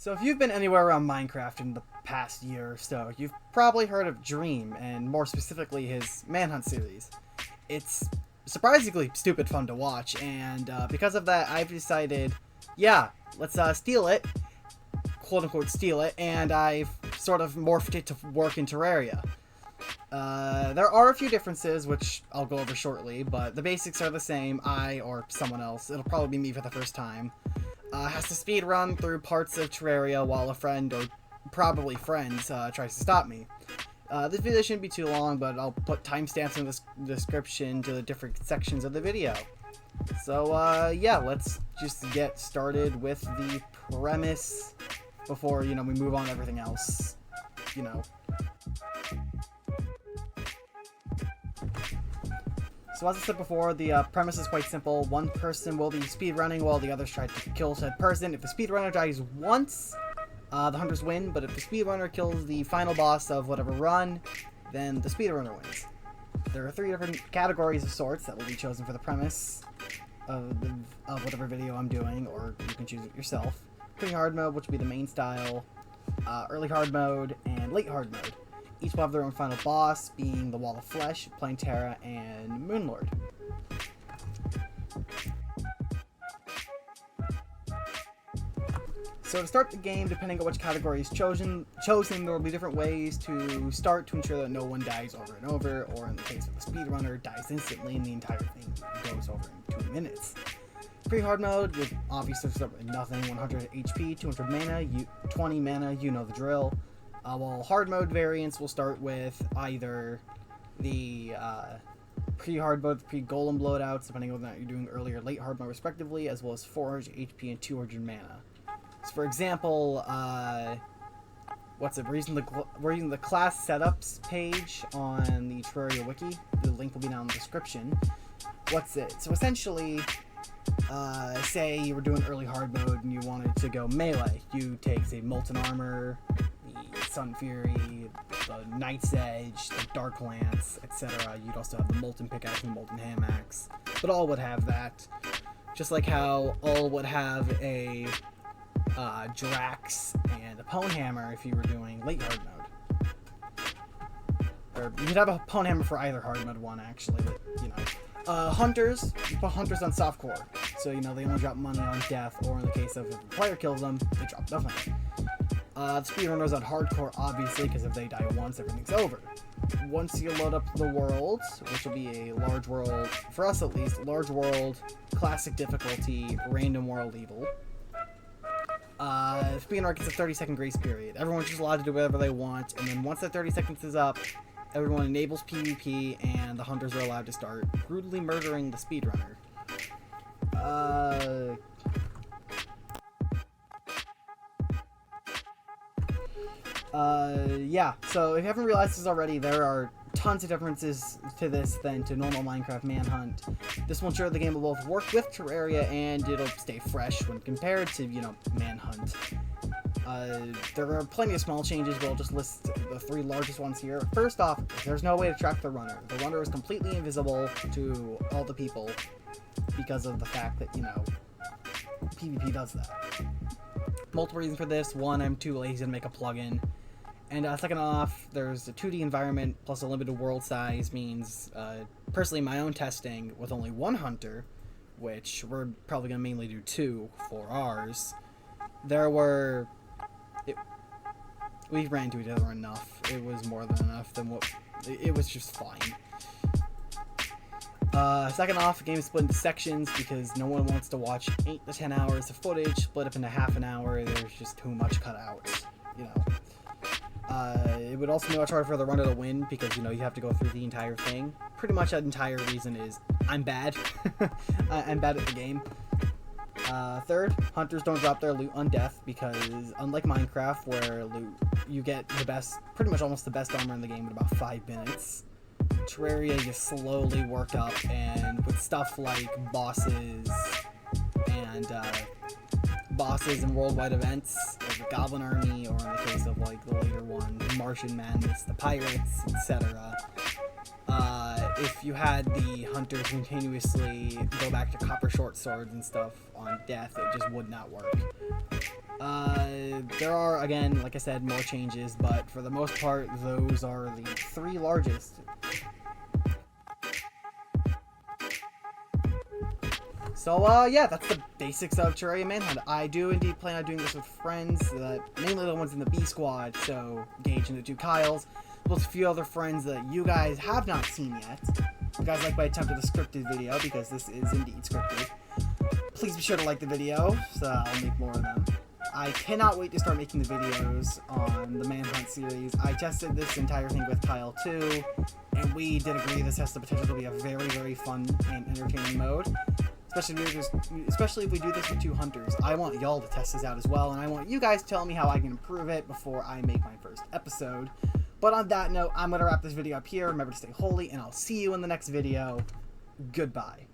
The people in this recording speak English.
So if you've been anywhere around Minecraft in the past year or so, you've probably heard of Dream, and more specifically his Manhunt series. It's surprisingly stupid fun to watch, and because of that, I've decided, yeah, let's steal it, quote-unquote steal it, and I've sort of morphed it to work in Terraria. There are a few differences, which I'll go over shortly, but the basics are the same. I, or someone else, it'll probably be me for the first time, has to speed run through parts of Terraria while a friend, or probably friends, tries to stop me. This video shouldn't be too long, but I'll put timestamps in the description to the different sections of the video. So, yeah, let's just get started with the premise before, we move on to everything else, So as I said before, the premise is quite simple. One person will be speedrunning while the others try to kill said person. If the speedrunner dies once, the hunters win, but if the speedrunner kills the final boss of whatever run, then the speedrunner wins. There are 3 different categories of sorts that will be chosen for the premise of whatever video I'm doing, or you can choose it yourself. Pretty hard mode, which will be the main style, early hard mode, and late hard mode. Each will have their own final boss, being the Wall of Flesh, Terra, and Moonlord. So to start the game, depending on which category is chosen, there will be different ways to start to ensure that no one dies over and over, or in the case of the speedrunner, dies instantly and the entire thing goes over in 2 minutes. Pre-hard mode, you'll obviously start with nothing, 100 HP, 200 mana, 20 mana, you know the drill. While hard mode variants will start with either the pre-hard mode, pre-golem loadouts, depending on whether you're doing early or late hard mode respectively, as well as 400 HP and 200 mana. So for example, we're using the class setups page on the Terraria wiki. The link will be down in the description. So essentially, say you were doing early hard mode and you wanted to go melee. You take, say, Molten Armor, the Sun Fury, the Night's Edge, the Dark Lance, etc. You'd also have the Molten Pickaxe and the Molten Ham Axe. But all would have that. Just like how all would have a Drax and a Pwn Hammer if you were doing late hard mode. Or you could have a Pwn Hammer for either hard mode one, actually, but, Hunters, you put Hunters on softcore, so they only drop money on death, or in the case of if the player kills them, they drop nothing. The speedrunners on hardcore, obviously, because if they die once, everything's over. Once you load up the world, which will be a large world, for us at least, large world, classic difficulty, random world evil. Speedrunner gets a 30-second grace period. Everyone's just allowed to do whatever they want, and then once that 30 seconds is up, everyone enables PvP, and the hunters are allowed to start brutally murdering the speedrunner. Yeah, so if you haven't realized this already, there are tons of differences to this than to normal Minecraft Manhunt. This will ensure the game will both work with Terraria and it'll stay fresh when compared to, Manhunt. There are plenty of small changes, but I'll just list the 3 largest ones here. First off, there's no way to track the runner. The runner is completely invisible to all the people because of the fact that, PvP does that. Multiple reasons for this. One, I'm too lazy to make a plugin. And second off, there's a 2D environment plus a limited world size means, personally, my own testing with only 1 hunter, which we're probably going to mainly do 2 for ours, we ran into each other enough. It was more than enough. It was just fine. Second off, the game is split into sections because no one wants to watch 8 to 10 hours of footage split up into half an hour. There's just too much cut out, It would also be much harder for the runner to win because, you have to go through the entire thing. Pretty much that entire reason is I'm bad. I'm bad at the game. Third, hunters don't drop their loot on death because, unlike Minecraft, where you get pretty much almost the best armor in the game in about 5 minutes, Terraria you slowly work up, and with stuff like bosses and worldwide events, like the Goblin Army, or in the case of like the later one, the Martian Madness, the Pirates, etc. If you had the hunters continuously go back to copper short swords and stuff on death, it just would not work. There are, again, like I said, more changes, but for the most part, those are the 3 largest. So, yeah, that's the basics of Terraria Manhunt. I do indeed plan on doing this with friends, mainly the ones in the B squad, so Gage and the 2 Kyles, plus a few other friends that you guys have not seen yet. If you guys like my attempt at a scripted video, because this is indeed scripted, please be sure to like the video, so I'll make more of them. I cannot wait to start making the videos on the Manhunt series. I tested this entire thing with Kyle too, and we did agree this has the potential to be a very, very fun and entertaining mode. Especially if we do this with 2 hunters. I want y'all to test this out as well, and I want you guys to tell me how I can improve it before I make my first episode. But on that note, I'm going to wrap this video up here. Remember to stay holy, and I'll see you in the next video. Goodbye.